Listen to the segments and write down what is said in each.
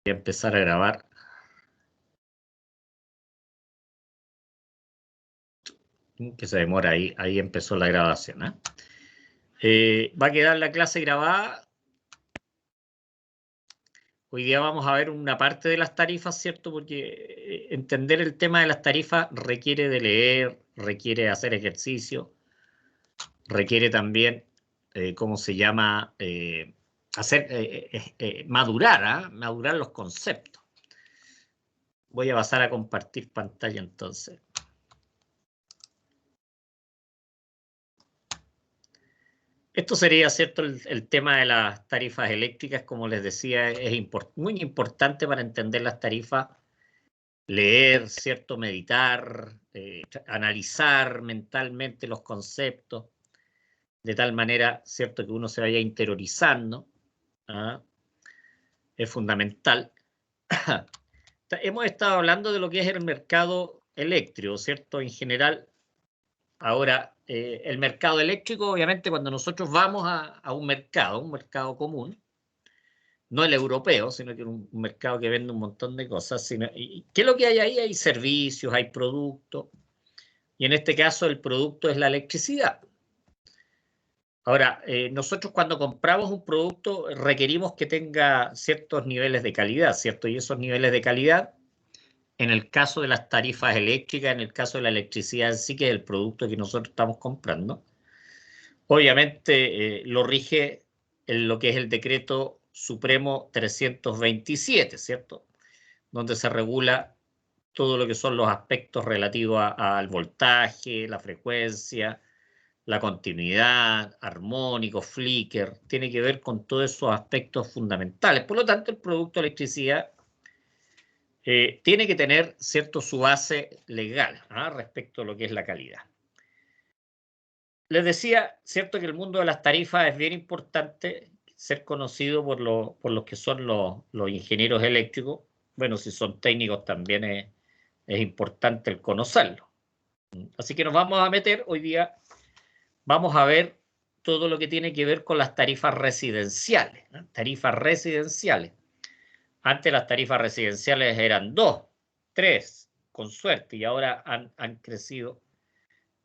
Voy a empezar a grabar. Que se demora ahí. Ahí empezó la grabación. Va a quedar la clase grabada. Hoy día vamos a ver una parte de las tarifas, ¿cierto? Porque entender el tema de las tarifas requiere de leer, requiere hacer ejercicio, requiere también, ¿cómo se llama? Madurar, madurar los conceptos. Voy a pasar a compartir pantalla entonces. Esto sería, ¿cierto? El tema de las tarifas eléctricas, como les decía, es muy importante para entender las tarifas, leer, ¿cierto? Meditar, analizar mentalmente los conceptos, de tal manera, ¿cierto? Que uno se vaya interiorizando. Es fundamental. Hemos estado hablando de lo que es el mercado eléctrico, ¿cierto? En general. Ahora, el mercado eléctrico, obviamente, cuando nosotros vamos a un mercado común, no el europeo, sino que un mercado que vende un montón de cosas. ¿Qué es lo que hay ahí? Hay servicios, hay productos, y en este caso el producto es la electricidad. Ahora, nosotros cuando compramos un producto requerimos que tenga ciertos niveles de calidad, ¿cierto? Y esos niveles de calidad, en el caso de las tarifas eléctricas, en el caso de la electricidad en sí, que es el producto que nosotros estamos comprando, obviamente lo rige en lo que es el decreto supremo 327, ¿cierto? Donde se regula todo lo que son los aspectos relativos al voltaje, la frecuencia, la continuidad, armónico, flicker, tiene que ver con todos esos aspectos fundamentales. Por lo tanto, el producto de electricidad tiene que tener, ¿cierto?, su base legal respecto a lo que es la calidad. Les decía, ¿cierto?, que el mundo de las tarifas es bien importante ser conocido por los que son los ingenieros eléctricos. Bueno, si son técnicos también es importante el conocerlo. Así que nos vamos a meter hoy día, vamos a ver todo lo que tiene que ver con las tarifas residenciales. Tarifas residenciales. Antes las tarifas residenciales eran 2, 3, con suerte, y ahora han crecido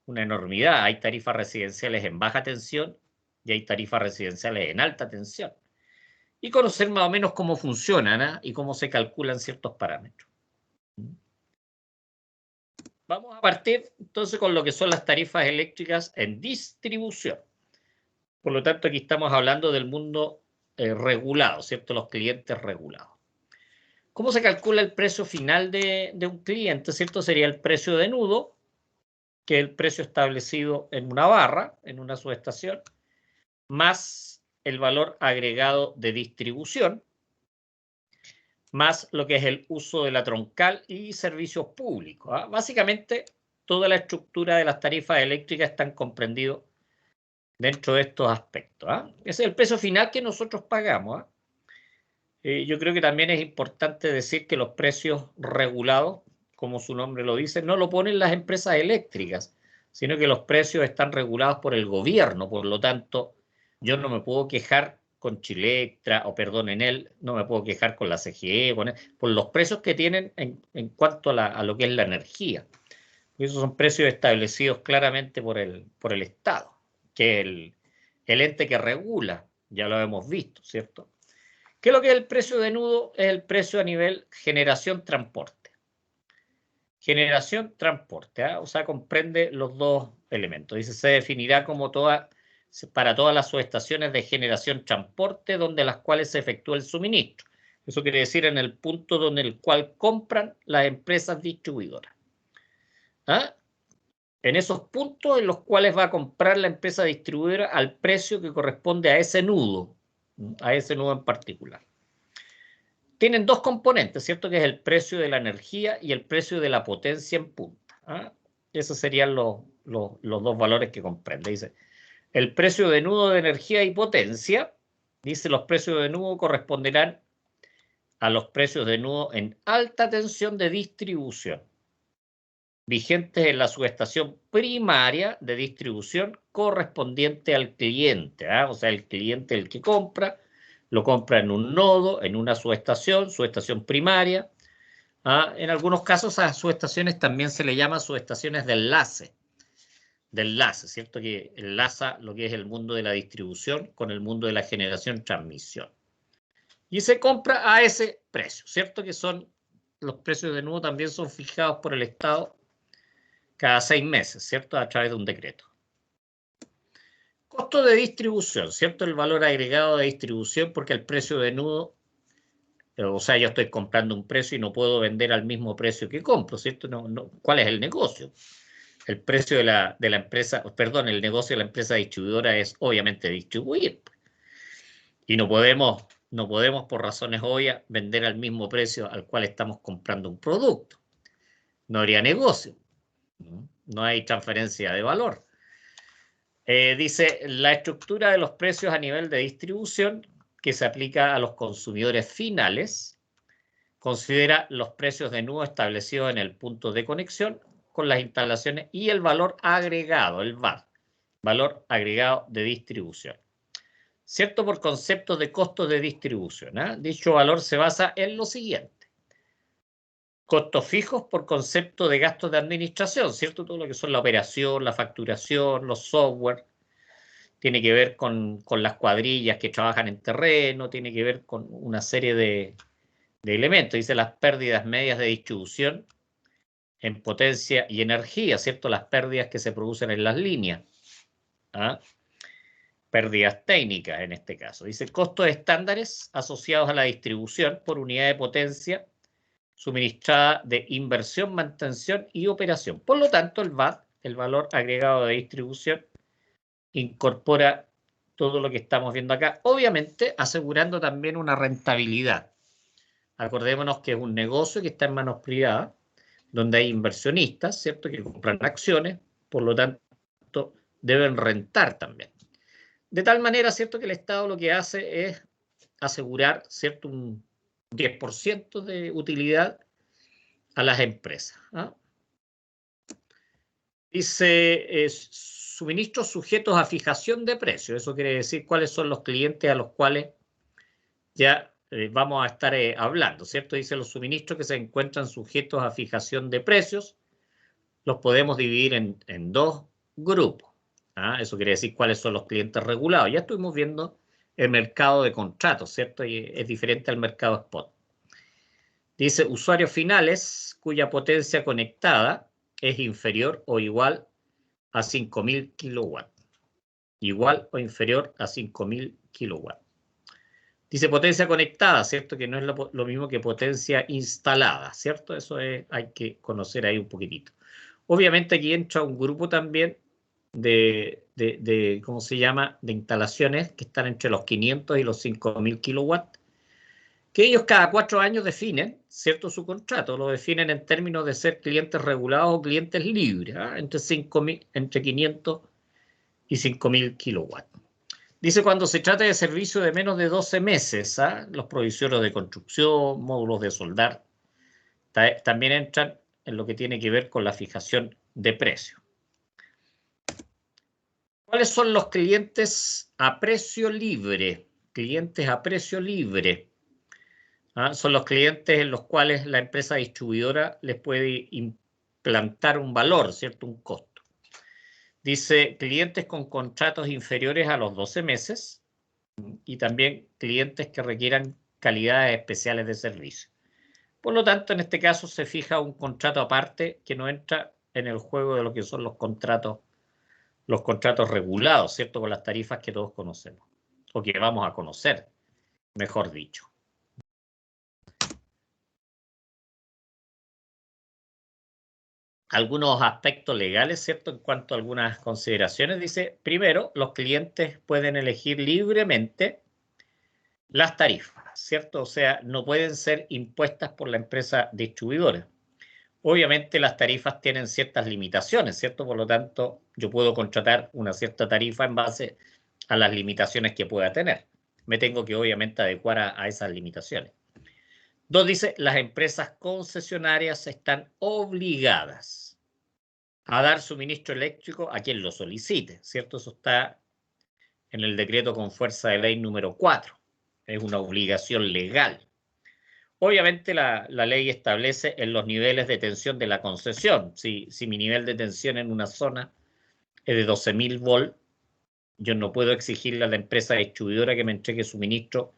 una enormidad. Hay tarifas residenciales en baja tensión y hay tarifas residenciales en alta tensión. Y conocer más o menos cómo funcionan y cómo se calculan ciertos parámetros. Vamos a partir entonces con lo que son las tarifas eléctricas en distribución. Por lo tanto, aquí estamos hablando del mundo regulado, ¿cierto? Los clientes regulados. ¿Cómo se calcula el precio final de un cliente? ¿Cierto? Sería el precio de nudo, que es el precio establecido en una barra, en una subestación, más el valor agregado de distribución, más lo que es el uso de la troncal y servicios públicos. Básicamente, toda la estructura de las tarifas eléctricas están comprendidos dentro de estos aspectos. Ese es el precio final que nosotros pagamos. Yo creo que también es importante decir que los precios regulados, como su nombre lo dice, no lo ponen las empresas eléctricas, sino que los precios están regulados por el gobierno. Por lo tanto, yo no me puedo quejar con Chilectra, o perdón, Enel, no me puedo quejar con la CGE, por los precios que tienen en cuanto a lo que es la energía. Esos son precios establecidos claramente por el Estado, que es el ente que regula, ya lo hemos visto, ¿cierto? ¿Qué es lo que es el precio de nudo? Es el precio a nivel generación-transporte. Generación-transporte, o sea, comprende los dos elementos. Dice, se definirá como para todas las subestaciones de generación-transporte donde las cuales se efectúa el suministro. Eso quiere decir en el punto donde el cual compran las empresas distribuidoras. En esos puntos en los cuales va a comprar la empresa distribuidora al precio que corresponde a ese nudo en particular. Tienen dos componentes, ¿cierto? Que es el precio de la energía y el precio de la potencia en punta. Esos serían los dos valores que comprende. Dice, el precio de nudo de energía y potencia, dice, los precios de nudo corresponderán a los precios de nudo en alta tensión de distribución, vigentes en la subestación primaria de distribución correspondiente al cliente. O sea, el cliente el que compra Lo compra en un nodo, en una subestación primaria. En algunos casos a subestaciones también se le llama subestaciones de enlace, ¿cierto? Que enlaza lo que es el mundo de la distribución con el mundo de la generación-transmisión. Y se compra a ese precio, ¿cierto? Que son los precios de nuevo también son fijados por el Estado cada 6 meses, ¿cierto? A través de un decreto. Costo de distribución, ¿cierto? El valor agregado de distribución, porque el precio de nudo, o sea, yo estoy comprando un precio y no puedo vender al mismo precio que compro, ¿cierto? ¿Cuál es el negocio? El precio de la empresa, perdón, el negocio de la empresa distribuidora es obviamente distribuir. Y no podemos por razones obvias vender al mismo precio al cual estamos comprando un producto. No habría negocio. No hay transferencia de valor. Dice, la estructura de los precios a nivel de distribución que se aplica a los consumidores finales considera los precios de nudo establecidos en el punto de conexión con las instalaciones y el valor agregado, el VAD, valor agregado de distribución. ¿Cierto? Por conceptos de costos de distribución. Dicho valor se basa en lo siguiente. Costos fijos por concepto de gastos de administración, ¿cierto? Todo lo que son la operación, la facturación, los software. Tiene que ver con las cuadrillas que trabajan en terreno, tiene que ver con una serie de elementos. Dice las pérdidas medias de distribución en potencia y energía, ¿cierto? Las pérdidas que se producen en las líneas. Pérdidas técnicas en este caso. Dice costos estándares asociados a la distribución por unidad de potencia suministrada de inversión, mantención y operación. Por lo tanto, el VAD, el valor agregado de distribución, incorpora todo lo que estamos viendo acá, obviamente asegurando también una rentabilidad. Acordémonos que es un negocio que está en manos privadas, donde hay inversionistas, ¿cierto?, que compran acciones, por lo tanto, deben rentar también. De tal manera, ¿cierto?, que el Estado lo que hace es asegurar, ¿cierto?, un 10% de utilidad a las empresas. Dice, suministros sujetos a fijación de precios. Eso quiere decir cuáles son los clientes a los cuales ya vamos a estar hablando, ¿cierto? Dice, los suministros que se encuentran sujetos a fijación de precios los podemos dividir en dos grupos. Eso quiere decir cuáles son los clientes regulados. Ya estuvimos viendo el mercado de contratos, ¿cierto? Y es diferente al mercado spot. Dice, usuarios finales cuya potencia conectada es inferior o igual a 5.000 kilowatts. Igual o inferior a 5.000 kilowatts. Dice potencia conectada, ¿cierto? Que no es lo mismo que potencia instalada, ¿cierto? Eso hay que conocer ahí un poquitito. Obviamente aquí entra un grupo también de ¿cómo se llama?, de instalaciones que están entre los 500 y los 5.000 kilowatts, que ellos cada 4 años definen, ¿cierto?, su contrato. Lo definen en términos de ser clientes regulados o clientes libres, entre 500 y 5.000 kilowatts. Dice, cuando se trata de servicio de menos de 12 meses, los provisorios de construcción, módulos de soldar, también entran en lo que tiene que ver con la fijación de precio. ¿Cuáles son los clientes a precio libre? Clientes a precio libre. Son los clientes en los cuales la empresa distribuidora les puede implantar un valor, ¿cierto? Un costo. Dice, clientes con contratos inferiores a los 12 meses y también clientes que requieran calidades especiales de servicio. Por lo tanto, en este caso se fija un contrato aparte que no entra en el juego de lo que son los contratos regulados, ¿cierto? Con las tarifas que todos conocemos, o que vamos a conocer, mejor dicho. Algunos aspectos legales, ¿cierto? En cuanto a algunas consideraciones, dice, primero, los clientes pueden elegir libremente las tarifas, ¿cierto? O sea, no pueden ser impuestas por la empresa distribuidora. Obviamente las tarifas tienen ciertas limitaciones, ¿cierto? Por lo tanto, yo puedo contratar una cierta tarifa en base a las limitaciones que pueda tener. Me tengo que obviamente adecuar a esas limitaciones. 2, dice, las empresas concesionarias están obligadas a dar suministro eléctrico a quien lo solicite, ¿cierto? Eso está en el decreto con fuerza de ley número 4. es una obligación legal. Obviamente la ley establece en los niveles de tensión de la concesión. Si mi nivel de tensión en una zona es de 12.000 volt, yo no puedo exigirle a la empresa distribuidora que me entregue suministro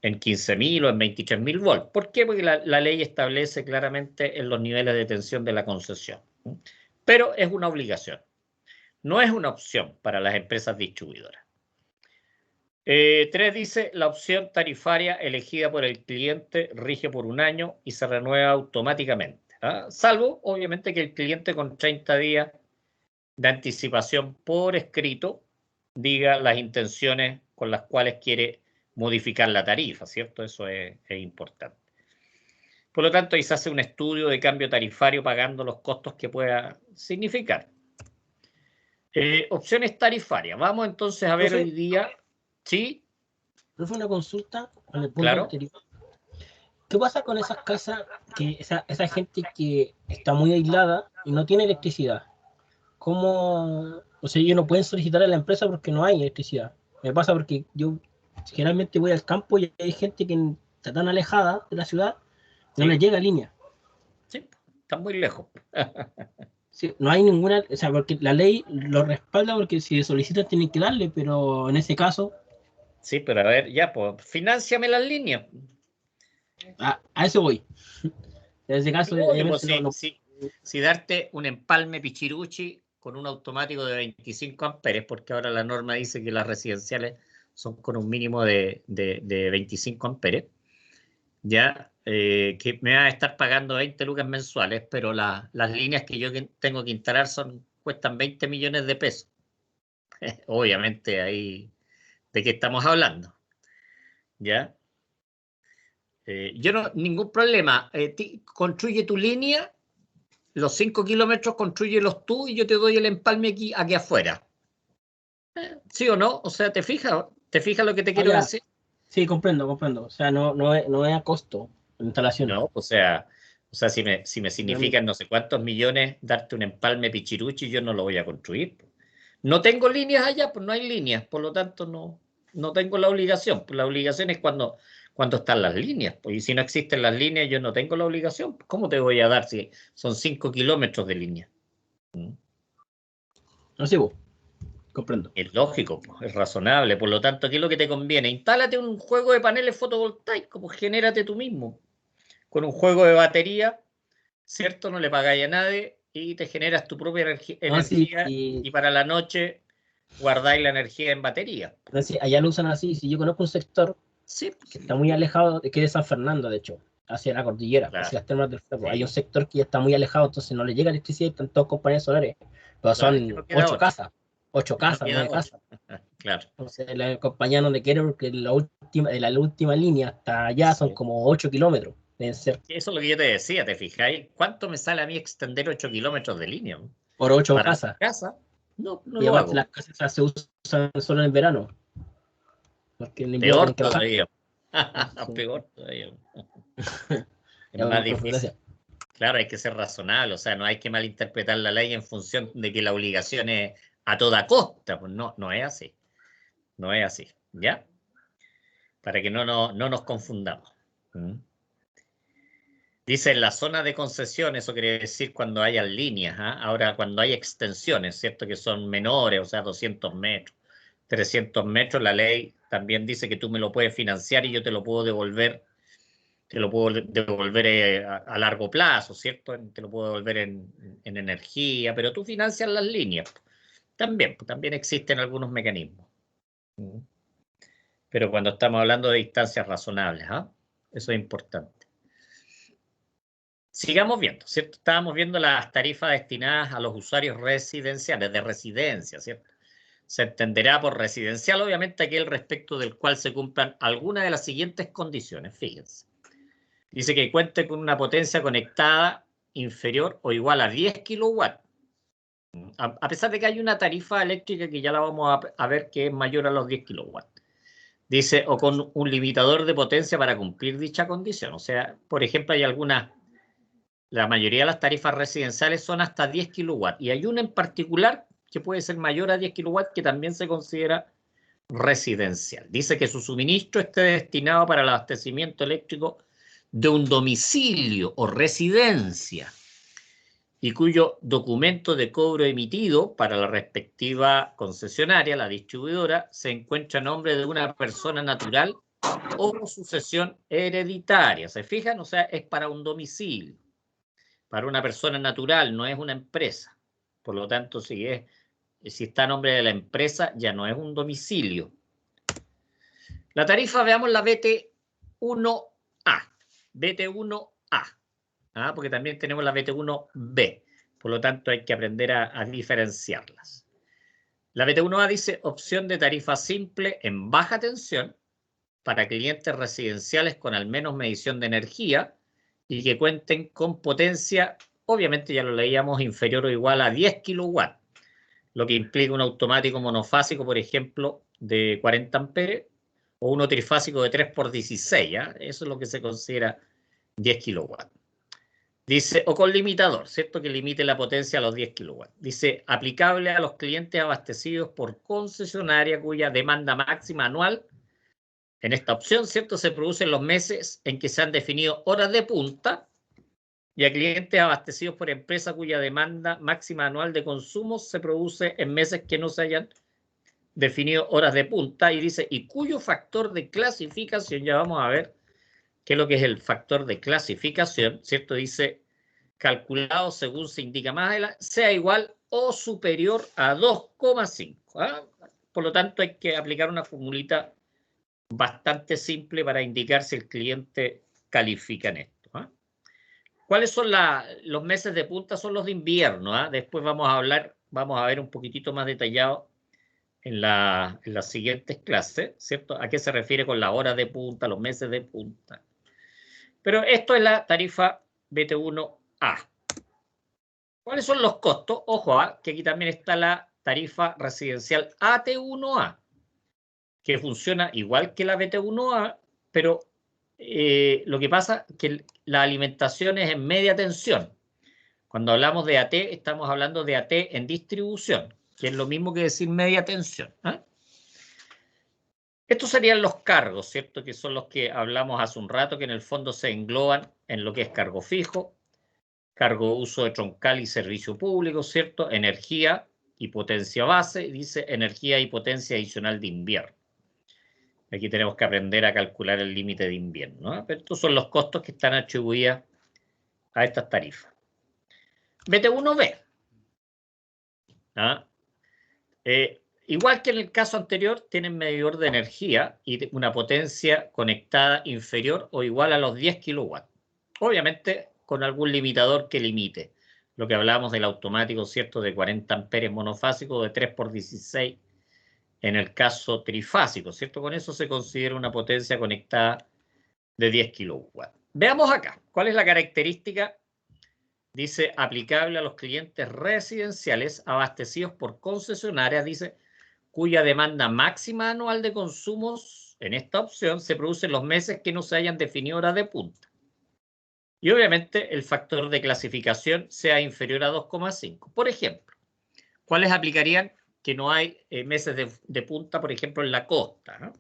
en 15.000 o en 23.000 volts. ¿Por qué? Porque la ley establece claramente en los niveles de tensión de la concesión. Pero es una obligación. No es una opción para las empresas distribuidoras. 3 dice, la opción tarifaria elegida por el cliente rige por un año y se renueva automáticamente. Salvo, obviamente, que el cliente con 30 días de anticipación por escrito diga las intenciones con las cuales quiere modificar la tarifa, ¿cierto? Eso es importante. Por lo tanto, ahí se hace un estudio de cambio tarifario pagando los costos que pueda significar. Opciones tarifarias. Vamos entonces a ver hoy día. ¿Sí? Fue una consulta en el punto Claro. anterior. ¿Qué pasa con esas casas, que esa gente que está muy aislada y no tiene electricidad? ¿Cómo? O sea, ellos no pueden solicitar a la empresa porque no hay electricidad. Me pasa porque yo generalmente voy al campo y hay gente que está tan alejada de la ciudad, no les llega línea. Sí, está muy lejos. Sí, no hay ninguna, o sea, porque la ley lo respalda porque si solicitan tienen que darle, pero en ese caso... Sí, pero a ver, ya, pues, financiame las líneas. A eso voy. En ese caso, Obvio, pues, obviamente no. si darte un empalme pichiruchi con un automático de 25 amperes, porque ahora la norma dice que las residenciales son con un mínimo de 25 amperes, ya que me va a estar pagando 20 lucas mensuales, pero las líneas que yo tengo que instalar cuestan 20 millones de pesos. Obviamente ahí, ¿de qué estamos hablando? ¿Ya? Yo no, ningún problema. Construye tu línea, los 5 kilómetros construyelos tú y yo te doy el empalme aquí afuera. ¿Sí o no? O sea, ¿te fijas? ¿Te fijas lo que te quiero Ya. decir? Sí, comprendo. O sea, no es a costo la instalación. No, o sea, si me significan no sé cuántos millones darte un empalme pichiruchi, yo no lo voy a construir. No tengo líneas allá, pues no hay líneas, por lo tanto no tengo la obligación. Pues la obligación es cuando están las líneas. Pues, y si no existen las líneas, yo no tengo la obligación. ¿Cómo te voy a dar si son 5 kilómetros de línea? No sé, vos. Comprendo. Es lógico, pues, es razonable. Por lo tanto, ¿qué es lo que te conviene? Instálate un juego de paneles fotovoltaicos, pues genérate tú mismo. Con un juego de batería, ¿cierto? No le pagáis a nadie y te generas tu propia No, sí, energía y para la noche guardáis la energía en batería. no, sí, allá lo usan así. Si yo conozco un sector Sí, que está muy alejado, que es de San Fernando, de hecho, hacia la cordillera, claro. hacia las termas del fuego. Sí. Hay un sector que ya está muy alejado, entonces no le llega electricidad y están todos con paneles solares. Pero Claro, es son que no queda 8 otra. casas, 8 No casas, queda 9 otra. casas. Claro. Entonces la compañía no le quiere porque de la última línea hasta allá son Sí. como 8 kilómetros. Deben ser Eso es lo que yo te decía, ¿te fijáis? ¿Cuánto me sale a mí extender 8 kilómetros de línea? por 8 Para mi casas. casa, no Y lo aparte hago. las casas se usan solo en el verano. Porque en el invierno Peor tienen que bajar. todavía. Sí. Peor todavía. Es Ya, más profe, difícil. gracias. Claro, hay que ser razonable, o sea, no hay que malinterpretar la ley en función de que la obligación es a toda costa, pues no es así, no es así, ¿ya? Para que no nos confundamos. ¿Mm? Dice en la zona de concesión, eso quiere decir cuando hayan líneas, ¿ah? Ahora cuando hay extensiones, ¿cierto? Que son menores, o sea, 200 metros, 300 metros, la ley también dice que tú me lo puedes financiar y yo te lo puedo devolver a largo plazo, ¿cierto? Te lo puedo devolver en energía, pero tú financias las líneas. También existen algunos mecanismos. Pero cuando estamos hablando de distancias razonables, ¿ah? Eso es importante. Sigamos viendo, ¿cierto? Estábamos viendo las tarifas destinadas a los usuarios residenciales, de residencia, ¿cierto? Se entenderá por residencial, obviamente, aquel respecto del cual se cumplan algunas de las siguientes condiciones, fíjense. Dice que cuente con una potencia conectada inferior o igual a 10 kilowatts. A pesar de que hay una tarifa eléctrica que ya la vamos a ver que es mayor a los 10 kilowatts. Dice, o con un limitador de potencia para cumplir dicha condición. O sea, por ejemplo, hay algunas, la mayoría de las tarifas residenciales son hasta 10 kilowatts. Y hay una en particular que puede ser mayor a 10 kilowatts que también se considera residencial. Dice que su suministro esté destinado para el abastecimiento eléctrico de un domicilio o residencia y cuyo documento de cobro emitido para la respectiva concesionaria, la distribuidora, se encuentra a nombre de una persona natural o sucesión hereditaria. ¿Se fijan? O sea, es para un domicilio, para una persona natural, no es una empresa. Por lo tanto, si está a nombre de la empresa, ya no es un domicilio. La tarifa, veamos la BT1A. BT1A. Porque también tenemos la BT1B. Por lo tanto, hay que aprender a diferenciarlas. La BT1A dice opción de tarifa simple en baja tensión para clientes residenciales con al menos medición de energía y que cuenten con potencia, obviamente ya lo leíamos, inferior o igual a 10 kilowatts, lo que implica un automático monofásico, por ejemplo, de 40 amperes o uno trifásico de 3x16. Eso es lo que se considera 10 kilowatts. Dice, o con limitador, ¿cierto? Que limite la potencia a los 10 kilowatts. Dice, aplicable a los clientes abastecidos por concesionaria cuya demanda máxima anual, en esta opción, ¿cierto? Se produce en los meses en que se han definido horas de punta y a clientes abastecidos por empresa cuya demanda máxima anual de consumo se produce en meses que no se hayan definido horas de punta. Y dice, y cuyo factor de clasificación, ya vamos a ver qué es lo que es el factor de clasificación, ¿cierto? Dice, calculado según se indica más adelante, sea igual o superior a 2,5. Por lo tanto, hay que aplicar una formulita bastante simple para indicar si el cliente califica en esto. ¿Cuáles son los meses de punta? Son los de invierno. Después vamos a ver un poquitito más detallado en las siguientes clases, ¿cierto? ¿A qué se refiere con la hora de punta, los meses de punta? Pero esto es la tarifa BT1A. ¿Cuáles son los costos? Ojo, que aquí también está la tarifa residencial AT1A, que funciona igual que la BT1A, pero lo que pasa es que la alimentación es en media tensión. Cuando hablamos de AT, estamos hablando de AT en distribución, que es lo mismo que decir media tensión. Estos serían los cargos, ¿cierto? Que son los que hablamos hace un rato, que en el fondo se engloban en lo que es cargo fijo, cargo de uso de troncal y servicio público, ¿cierto? Energía y potencia base, dice energía y potencia adicional de invierno. Aquí tenemos que aprender a calcular el límite de invierno. Pero estos son los costos que están atribuidos a estas tarifas. BT1B. Igual que en el caso anterior, tienen medidor de energía y una potencia conectada inferior o igual a los 10 kilowatts. Obviamente con algún limitador que limite. Lo que hablábamos del automático, ¿cierto? De 40 amperes monofásico, de 3x16 en el caso trifásico, ¿cierto? Con eso se considera una potencia conectada de 10 kilowatts. Veamos acá, ¿cuál es la característica? Dice, aplicable a los clientes residenciales abastecidos por concesionarias, dice, cuya demanda máxima anual de consumos en esta opción se produce en los meses que no se hayan definido horas de punta. Y obviamente el factor de clasificación sea inferior a 2,5. Por ejemplo, ¿cuáles aplicarían que no hay meses de punta, por ejemplo, en la costa?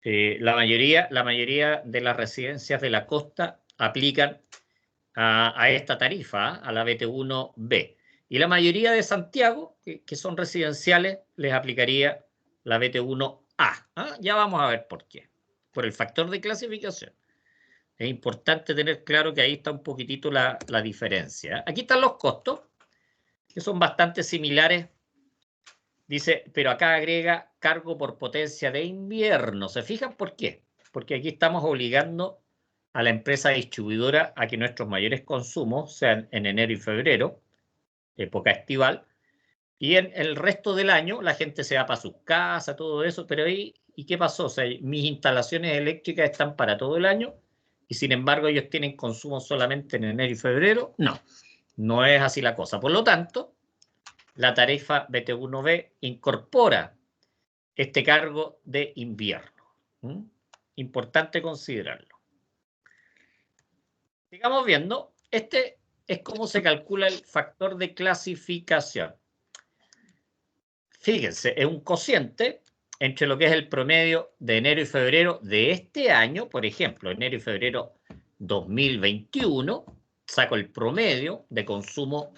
La mayoría de las residencias de la costa aplican a esta tarifa, a la BT1B. Y la mayoría de Santiago, que son residenciales, les aplicaría la BT1A. Ya vamos a ver por qué. Por el factor de clasificación. Es importante tener claro que ahí está un poquitito la diferencia. Aquí están los costos, que son bastante similares. Dice, pero acá agrega cargo por potencia de invierno. ¿Se fijan por qué? Porque aquí estamos obligando a la empresa distribuidora a que nuestros mayores consumos sean en enero y febrero, época estival, y en el resto del año la gente se va para sus casas, todo eso, pero ahí, ¿y qué pasó? O sea, mis instalaciones eléctricas están para todo el año y sin embargo ellos tienen consumo solamente en enero y febrero. No, no es así la cosa. Por lo tanto, la tarifa BT1B incorpora este cargo de invierno. Importante considerarlo. Sigamos viendo, este es cómo se calcula el factor de clasificación. Fíjense, es un cociente entre lo que es el promedio de enero y febrero de este año, por ejemplo, enero y febrero 2021, saco el promedio de consumo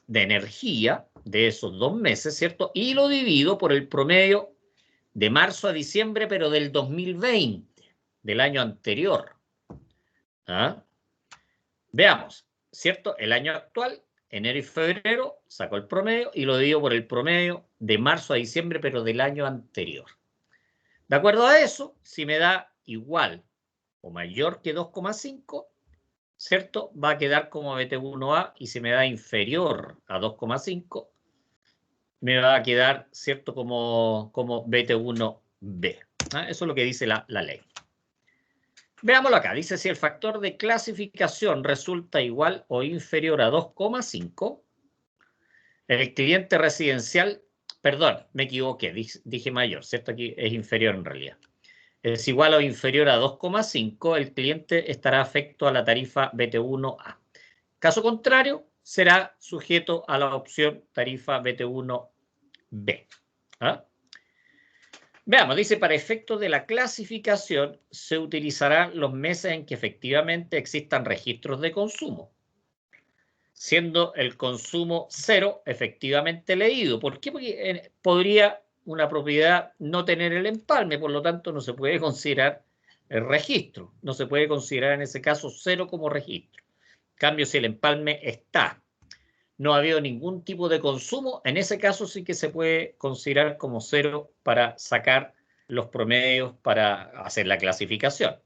de energía de esos 2 meses, ¿cierto? Y lo divido por el promedio de marzo a diciembre, pero del 2020, del año anterior. ¿Ah? Veamos, ¿cierto? El año actual, enero y febrero, saco el promedio y lo divido por el promedio de marzo a diciembre, pero del año anterior. De acuerdo a eso, si me da igual o mayor que 2,5, ¿cierto? Va a quedar como BT1A, y si me da inferior a 2,5, me va a quedar, ¿cierto? Como BT1B. ¿Ah? Eso es lo que dice la ley. Veámoslo acá. Dice, si el factor de clasificación resulta igual o inferior a 2,5, el cliente residencial, perdón, me equivoqué, dije mayor, ¿cierto? Aquí es inferior en realidad. Es igual o inferior a 2,5, el cliente estará afecto a la tarifa BT1A. Caso contrario, será sujeto a la opción tarifa BT1B. ¿Ah? Veamos, dice, para efectos de la clasificación se utilizarán los meses en que efectivamente existan registros de consumo, siendo el consumo cero efectivamente leído. ¿Por qué? Porque podría una propiedad no tener el empalme, por lo tanto no se puede considerar el registro, no se puede considerar en ese caso cero como registro. En cambio, si el empalme está, no ha habido ningún tipo de consumo, en ese caso sí que se puede considerar como cero para sacar los promedios para hacer la clasificación.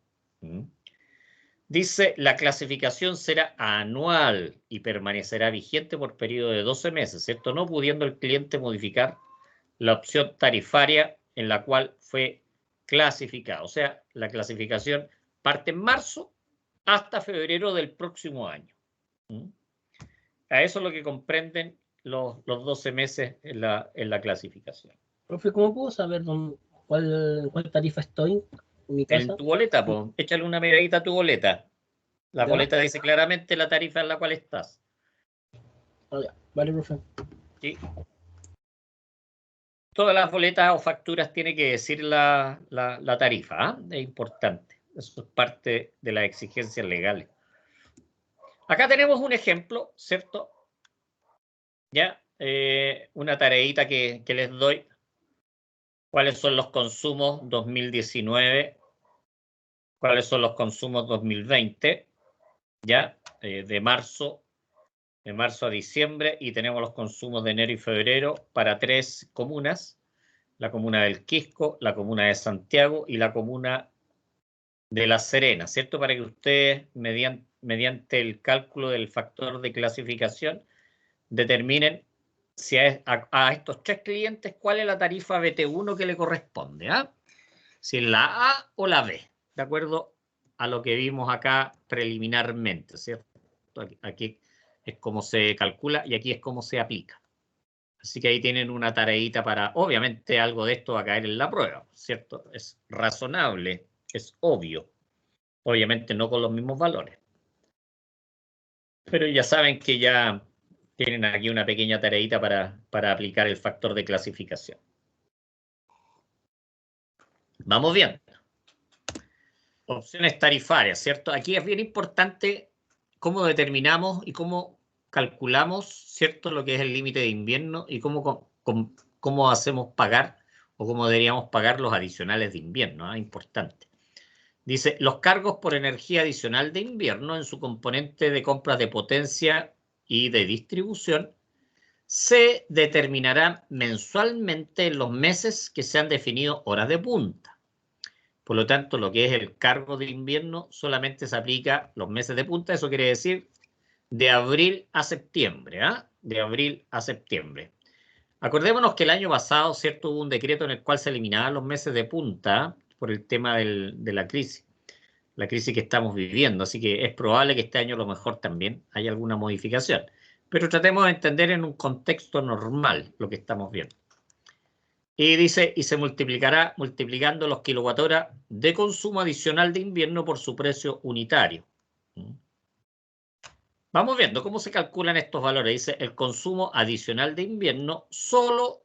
Dice, la clasificación será anual y permanecerá vigente por periodo de 12 meses, ¿cierto? No pudiendo el cliente modificar la opción tarifaria en la cual fue clasificado. O sea, la clasificación parte en marzo hasta febrero del próximo año. A eso es lo que comprenden los 12 meses en la clasificación. Profe, ¿cómo puedo saber cuál tarifa estoy en mi casa? En tu boleta, pues, échale una miradita a tu boleta. La ¿Ya? boleta dice claramente la tarifa en la cual estás. Ah, ya. Vale, profe. ¿Sí? Todas las boletas o facturas tiene que decir la tarifa. ¿Eh? Es importante. Eso es parte de las exigencias legales. Acá tenemos un ejemplo, ¿cierto? Ya, una tareita que les doy. ¿Cuáles son los consumos 2019? ¿Cuáles son los consumos 2020? Ya, de marzo a diciembre, y tenemos los consumos de enero y febrero para 3 comunas: la comuna del Quisco, la comuna de Santiago y la comuna de La Serena, ¿cierto? Para que ustedes, mediante el cálculo del factor de clasificación, determinen si a estos 3 clientes cuál es la tarifa BT1 que le corresponde, ¿ah? Si es la A o la B, de acuerdo a lo que vimos acá preliminarmente, ¿cierto? Aquí es como se calcula y aquí es como se aplica. Así que ahí tienen una tareita para, obviamente algo de esto va a caer en la prueba, ¿cierto? Es razonable, es obvio. Obviamente no con los mismos valores. Pero ya saben que ya tienen aquí una pequeña tareita para aplicar el factor de clasificación. Vamos bien. Opciones tarifarias, ¿cierto? Aquí es bien importante cómo determinamos y cómo calculamos, ¿cierto?, lo que es el límite de invierno y cómo hacemos pagar o cómo deberíamos pagar los adicionales de invierno, ¿eh? Importante. Dice, los cargos por energía adicional de invierno en su componente de compras de potencia y de distribución se determinarán mensualmente en los meses que se han definido horas de punta. Por lo tanto, lo que es el cargo de invierno solamente se aplica los meses de punta. Eso quiere decir de abril a septiembre, ¿ah? De abril a septiembre. Acordémonos que el año pasado, ¿cierto?, hubo un decreto en el cual se eliminaban los meses de punta por el tema de la crisis que estamos viviendo. Así que es probable que este año a lo mejor también haya alguna modificación. Pero tratemos de entender en un contexto normal lo que estamos viendo. Y dice, y se multiplicará multiplicando los kilowatt-hora de consumo adicional de invierno por su precio unitario. Vamos viendo cómo se calculan estos valores. Dice, el consumo adicional de invierno solo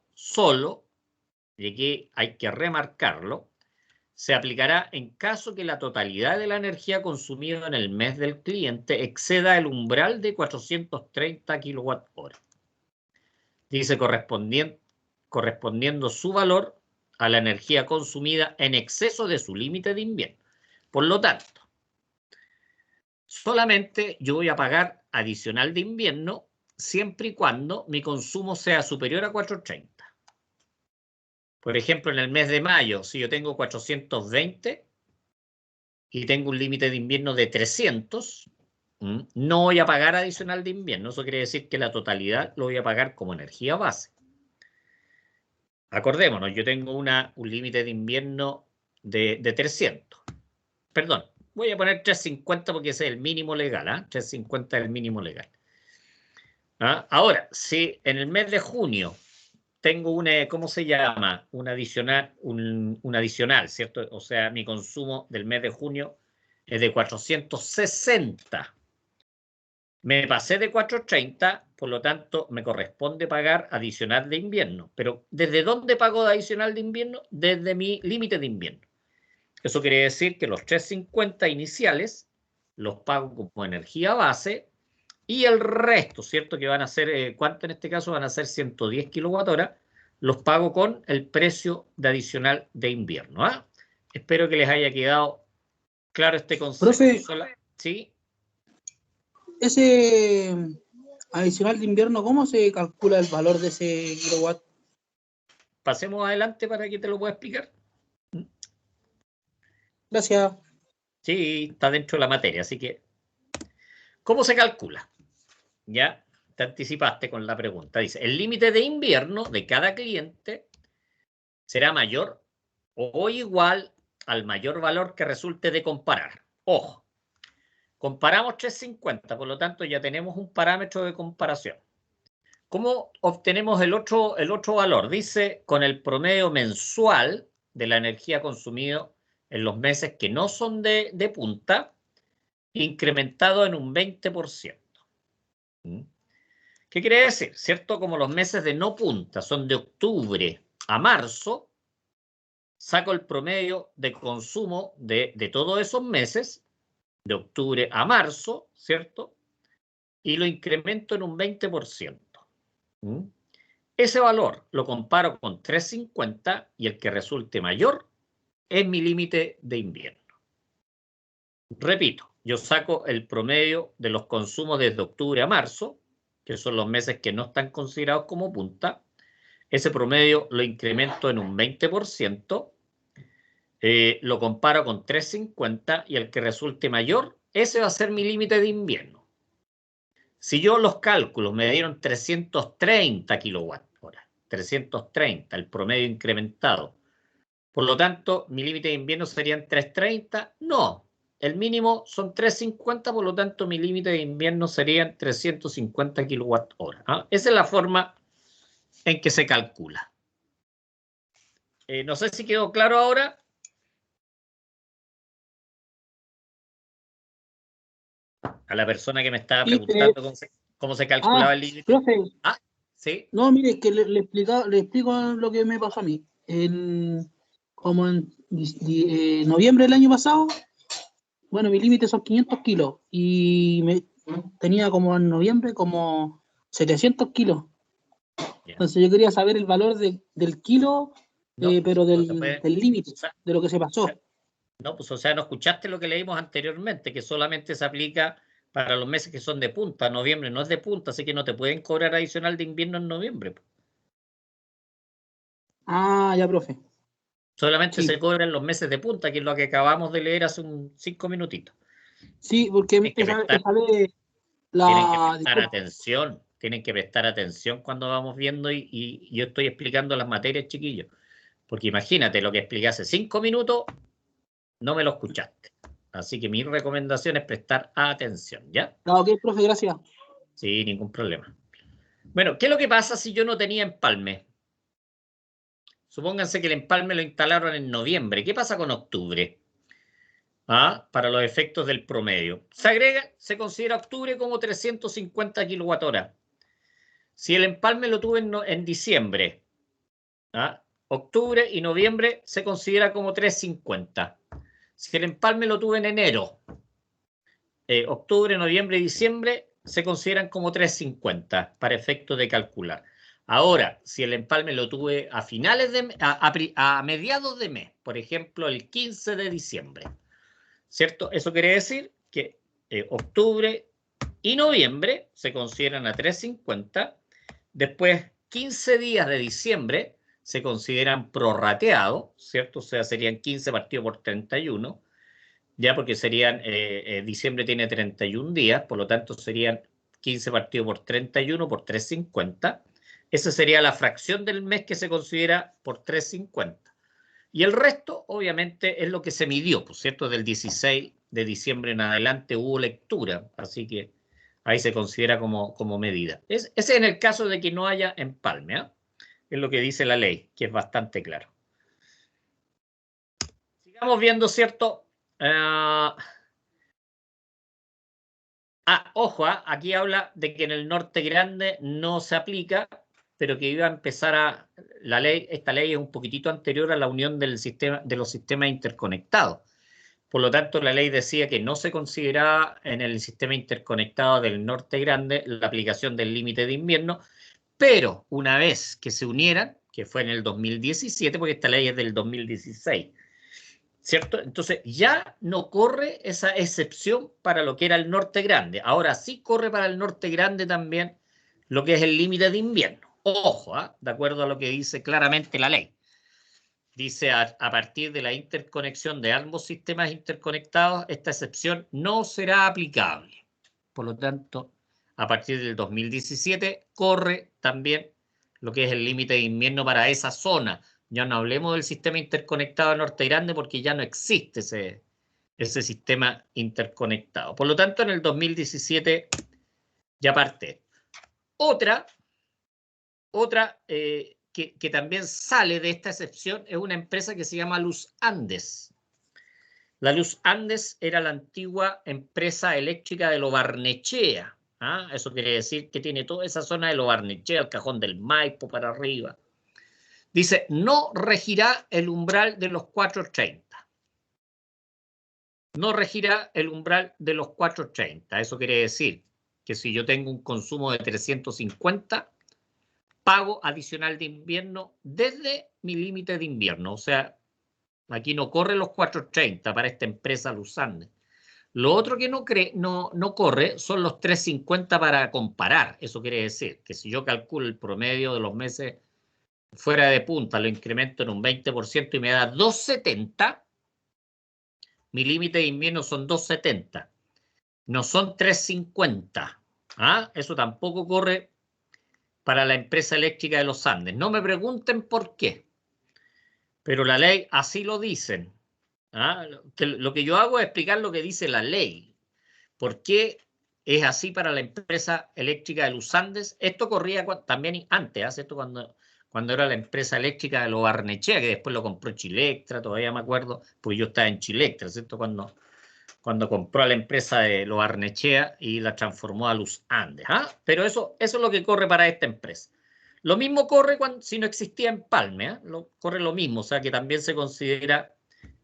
y aquí hay que remarcarlo, se aplicará en caso que la totalidad de la energía consumida en el mes del cliente exceda el umbral de 430 kWh. Dice correspondiendo su valor a la energía consumida en exceso de su límite de invierno. Por lo tanto, solamente yo voy a pagar adicional de invierno siempre y cuando mi consumo sea superior a 430. Por ejemplo, en el mes de mayo, si yo tengo 420 y tengo un límite de invierno de 300, no voy a pagar adicional de invierno. Eso quiere decir que la totalidad lo voy a pagar como energía base. Acordémonos, yo tengo un límite de invierno de 300. Perdón, voy a poner 350 porque ese es el mínimo legal. 350 es el mínimo legal. Ahora, si en el mes de junio tengo una, ¿cómo se llama? Un adicional, ¿cierto? O sea, mi consumo del mes de junio es de 460. Me pasé de 430, por lo tanto, me corresponde pagar adicional de invierno. Pero ¿desde dónde pago de adicional de invierno? Desde mi límite de invierno. Eso quiere decir que los 350 iniciales los pago como energía base y el resto, ¿cierto? Que van a ser, ¿cuánto en este caso? Van a ser 110 kWh. Los pago con el precio de adicional de invierno. Espero que les haya quedado claro este concepto. Profe, ¿sí? Ese adicional de invierno, ¿cómo se calcula el valor de ese kilowatt? Pasemos adelante para que te lo pueda explicar. Gracias. Sí, está dentro de la materia, así que ¿cómo se calcula? Ya te anticipaste con la pregunta. Dice, el límite de invierno de cada cliente será mayor o igual al mayor valor que resulte de comparar. Ojo, comparamos 350, por lo tanto ya tenemos un parámetro de comparación. ¿Cómo obtenemos el otro valor? Dice, con el promedio mensual de la energía consumida en los meses que no son de punta, incrementado en un 20%. ¿Qué quiere decir? ¿Cierto? Como los meses de no punta son de octubre a marzo, saco el promedio de consumo de todos esos meses, de octubre a marzo, ¿cierto? Y lo incremento en un 20%. Ese valor lo comparo con 350 y el que resulte mayor es mi límite de invierno. Repito, yo saco el promedio de los consumos desde octubre a marzo, que son los meses que no están considerados como punta. Ese promedio lo incremento en un 20%, lo comparo con 350 y el que resulte mayor, ese va a ser mi límite de invierno. Si yo los cálculos me dieron 330 kWh, 330, el promedio incrementado, por lo tanto, mi límite de invierno serían 330, no, el mínimo son 350, por lo tanto, mi límite de invierno serían 350 kWh. Esa es la forma en que se calcula. No sé si quedó claro ahora. A la persona que me estaba preguntando cómo se calculaba el límite. Profe. ¿Sí? No, mire, es que le explico lo que me pasó a mí. Como en noviembre del año pasado, bueno, mi límite son 500 kilos y tenía como en noviembre como 700 kilos. Entonces yo quería saber el valor del kilo, pero del límite, de lo que se pasó. No, pues o sea, no escuchaste lo que leímos anteriormente, que solamente se aplica para los meses que son de punta. Noviembre no es de punta, así que no te pueden cobrar adicional de invierno en noviembre. Ya, profe. Solamente se cobra en los meses de punta, que es lo que acabamos de leer hace 5 minutitos. Sí, porque tienen que prestar atención cuando vamos viendo y yo estoy explicando las materias, chiquillos. Porque imagínate, lo que expliqué hace 5 minutos, no me lo escuchaste. Así que mi recomendación es prestar atención, ¿ya? Ok, profe, gracias. Sí, ningún problema. Bueno, ¿qué es lo que pasa si yo no tenía empalme? Supónganse que el empalme lo instalaron en noviembre. ¿Qué pasa con octubre? Para los efectos del promedio. Se considera octubre como 350 kWh. Si el empalme lo tuve en diciembre, octubre y noviembre se considera como 3.50. Si el empalme lo tuve en enero, octubre, noviembre y diciembre se consideran como 3.50 para efecto de calcular. Ahora, si el empalme lo tuve a finales de a mediados de mes, por ejemplo, el 15 de diciembre, ¿cierto? Eso quiere decir que octubre y noviembre se consideran a 3.50. Después, 15 días de diciembre se consideran prorrateados, ¿cierto? O sea, serían 15 partidos por 31. Ya porque serían, diciembre tiene 31 días, por lo tanto serían 15 partidos por 31 por 3.50. Esa sería la fracción del mes que se considera por 3.50. Y el resto, obviamente, es lo que se midió, por cierto, del 16 de diciembre en adelante hubo lectura, así que ahí se considera como medida. Ese es en el caso de que no haya empalme, ¿eh? Es lo que dice la ley, que es bastante claro. Sigamos viendo, ¿cierto? Ojo, aquí habla de que en el norte grande no se aplica, pero que iba a empezar la ley. Esta ley es un poquitito anterior a la unión de los sistemas interconectados. Por lo tanto, la ley decía que no se consideraba en el sistema interconectado del norte grande la aplicación del límite de invierno, pero una vez que se unieran, que fue en el 2017, porque esta ley es del 2016, ¿cierto? Entonces ya no corre esa excepción para lo que era el norte grande. Ahora sí corre para el norte grande también lo que es el límite de invierno. Ojo, de acuerdo a lo que dice claramente la ley. Dice, a partir de la interconexión de ambos sistemas interconectados, esta excepción no será aplicable. Por lo tanto, a partir del 2017 corre también lo que es el límite de invierno para esa zona. Ya no hablemos del sistema interconectado norte grande porque ya no existe ese sistema interconectado. Por lo tanto, en el 2017 ya parte. Otra que también sale de esta excepción es una empresa que se llama Luz Andes. La Luz Andes era la antigua empresa eléctrica de Lo Barnechea. Eso quiere decir que tiene toda esa zona de Lo Barnechea, el Cajón del Maipo para arriba. Dice, no regirá el umbral de los 4.30. No regirá el umbral de los 4.30. Eso quiere decir que si yo tengo un consumo de 350, pago adicional de invierno desde mi límite de invierno. O sea, aquí no corre los 4.30 para esta empresa Luz Andes. Lo otro que no corre son los 3.50 para comparar. Eso quiere decir que si yo calculo el promedio de los meses fuera de punta, lo incremento en un 20% y me da 2.70, mi límite de invierno son 2.70. No son 3.50. Eso tampoco corre para la empresa eléctrica de los Andes. No me pregunten por qué, pero la ley así lo dicen. Lo que yo hago es explicar lo que dice la ley. ¿Por qué es así para la empresa eléctrica de los Andes? Esto corría también antes, esto cuando era la empresa eléctrica de Lo Barnechea, que después lo compró Chilectra, todavía me acuerdo, pues yo estaba en Chilectra, ¿cierto? Cuando compró a la empresa de Lo Barnechea y la transformó a Luz Andes. Pero eso es lo que corre para esta empresa. Lo mismo corre si no existía empalme, corre lo mismo, o sea que también se considera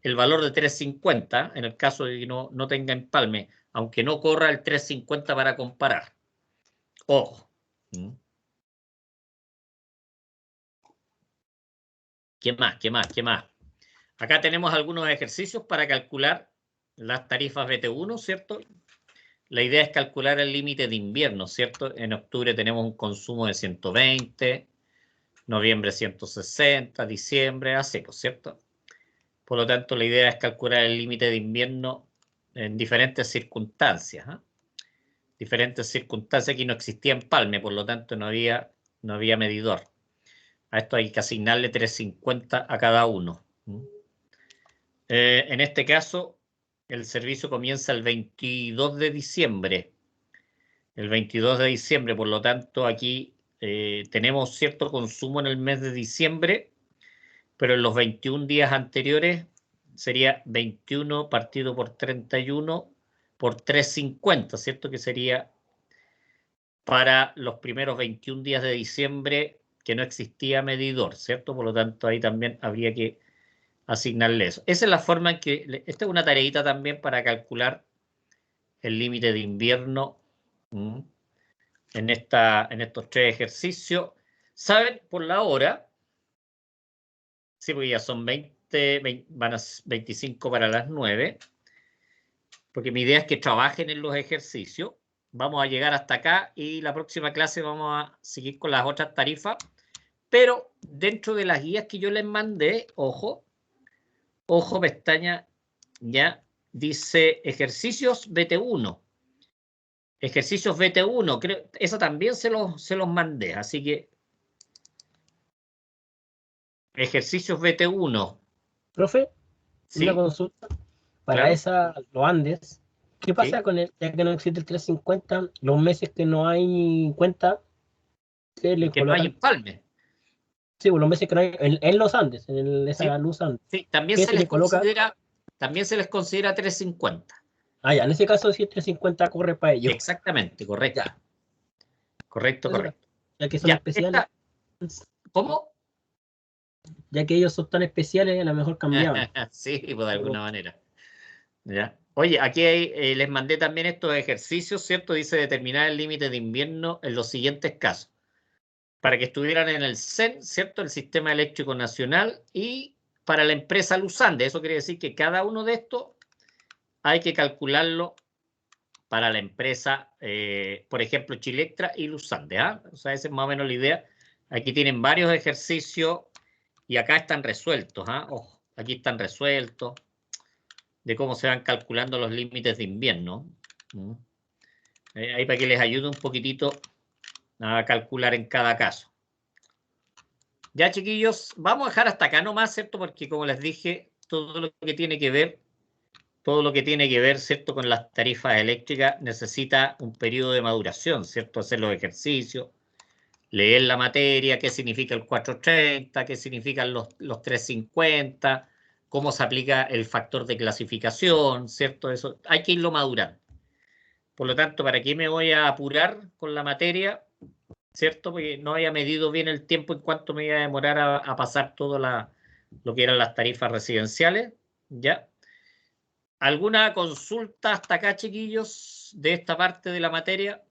el valor de 3.50 en el caso de que no tenga empalme, aunque no corra el 3.50 para comparar. Ojo. ¿Qué más? Acá tenemos algunos ejercicios para calcular las tarifas BT1, ¿cierto? La idea es calcular el límite de invierno, ¿cierto? En octubre tenemos un consumo de 120, noviembre 160, diciembre a seco, ¿cierto? Por lo tanto, la idea es calcular el límite de invierno en diferentes circunstancias. Diferentes circunstancias. Aquí no existía empalme, por lo tanto no había medidor. A esto hay que asignarle 3.50 a cada uno. En este caso, el servicio comienza el 22 de diciembre. El 22 de diciembre, por lo tanto, aquí tenemos cierto consumo en el mes de diciembre, pero en los 21 días anteriores sería 21 partido por 31 por 3.50, ¿cierto? Que sería para los primeros 21 días de diciembre que no existía medidor, ¿cierto? Por lo tanto, ahí también habría que asignarle eso. Esa es la forma en que, esta es una tareita también para calcular el límite de invierno en estos 3 ejercicios. ¿Saben? Por la hora, sí, porque ya son 20, van a 25 para las 9, porque mi idea es que trabajen en los ejercicios. Vamos a llegar hasta acá y la próxima clase vamos a seguir con las otras tarifas, pero dentro de las guías que yo les mandé, ojo, pestaña, ya dice ejercicios BT1. Ejercicios BT1, creo, eso también se los mandé, así que ejercicios BT1. Profe, ¿Sí? una consulta. Para Claro. esa, los Andes, ¿qué pasa Sí. con el, ya que no existe el 350, los meses que no hay cuenta, que le Que no hay colocan? empalme. Sí, pues, los meses que no hay en los Andes, Sí, esa luz Andes. sí, también ¿Qué se se les le coloca? considera 350. Ah, ya, en ese caso, si el 350 corre para ellos. Exactamente, correcto. Ya, Correcto, eso, correcto. ya que son Ya, especiales, ¿cómo? ya que ellos son tan especiales, a lo mejor cambiaban. Sí, pues de alguna manera. ¿Ya? Oye, aquí les mandé también estos ejercicios, ¿cierto? Dice determinar el límite de invierno en los siguientes casos. Para que estuvieran en el CEN, ¿cierto? El Sistema Eléctrico Nacional, y para la empresa Luzande. Eso quiere decir que cada uno de estos hay que calcularlo para la empresa, por ejemplo, Chilectra y Luzande. ¿Ah? O sea, esa es más o menos la idea. Aquí tienen varios ejercicios y acá están resueltos. ¿Ah? Ojo, aquí están resueltos de cómo se van calculando los límites de invierno. Ahí para que les ayude un poquitito a calcular en cada caso. Ya, chiquillos, vamos a dejar hasta acá nomás, ¿cierto? Porque como les dije, todo lo que tiene que ver, ¿cierto? Con las tarifas eléctricas necesita un periodo de maduración, ¿cierto? Hacer los ejercicios, leer la materia, qué significa el 430, qué significan los 350, cómo se aplica el factor de clasificación, ¿cierto? Eso hay que irlo madurando. Por lo tanto, ¿para qué me voy a apurar con la materia? ¿Cierto? Porque no había medido bien el tiempo en cuánto me iba a demorar a pasar todo lo que eran las tarifas residenciales. ¿Ya? ¿Alguna consulta hasta acá, chiquillos, de esta parte de la materia?